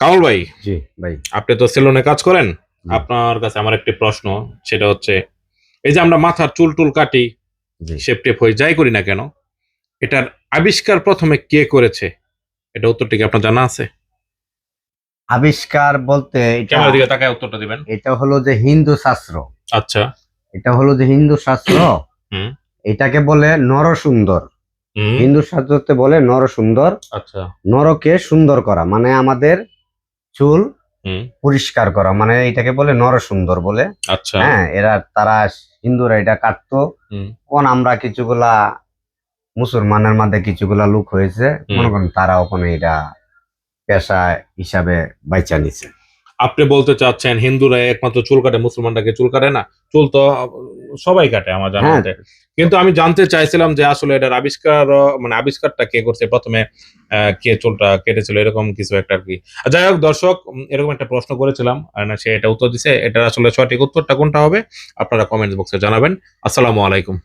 কামাল ভাই, জি ভাই। আপনি তো সেলুনে কাজ করেন। জি, আপনার কাছে আমার একটি প্রশ্ন, সেটা হচ্ছে এই যে আমরা মাথার চুল টুল কাটি, জি। শেপ টেপ হয়ে যাই করি না কেন, এটার আবিষ্কার প্রথমে কে করেছে? এটা উত্তরটা কি আপনার জানা আছে? আবিষ্কার বলতে এটা ক্যামেরার দিকে তাকায় উত্তরটা দিবেন। এটা হলো যে হিন্দু শাস্ত্র। আচ্ছা। এটা হলো যে হিন্দু শাস্ত্র। হুম। এটাকে বলে নরসুন্দর। হুম। হিন্দু শাস্ত্রতে বলে নরসুন্দর। আচ্ছা। নরকে সুন্দর করা মানে আমাদের চুল হুম। পরিষ্কার করা মানে এটাকে বলে নরসুন্দর বলে। আচ্ছা। হ্যাঁ, তারা হিন্দুরা এটা কাটতো। হুম। কোন আমরা কিছুগুলা মুসলমানের মধ্যে কিছুগুলা লোক হয়েছে, হুম। মনে করেন তারা ওখানে এটা পেশা হিসাবে বাইচা নিছে। আপনি বলতে চাচ্ছেন হিন্দুরা একমাত্র চুল কাটে, মুসলমানরা চুল কাটে না? চুল তো সবাই কাটে আমার জানা হ্যাঁ, মতে। কিন্তু আমি জানতে চাইছিলাম যে আসলে এটার আবিষ্কার, মানে আবিষ্কারটা কে করছে প্রথমে, কে চুলটা কেটেছিল, এরকম কিছু একটা আর কি। যাই হোক দর্শক, এরকম একটা প্রশ্ন করেছিলাম, না সে এটা উত্তর দিছে। এটার আসলে সঠিক উত্তরটা কোনটা হবে আপনারা কমেন্ট বক্সে জানাবেন। আসসালামু আলাইকুম।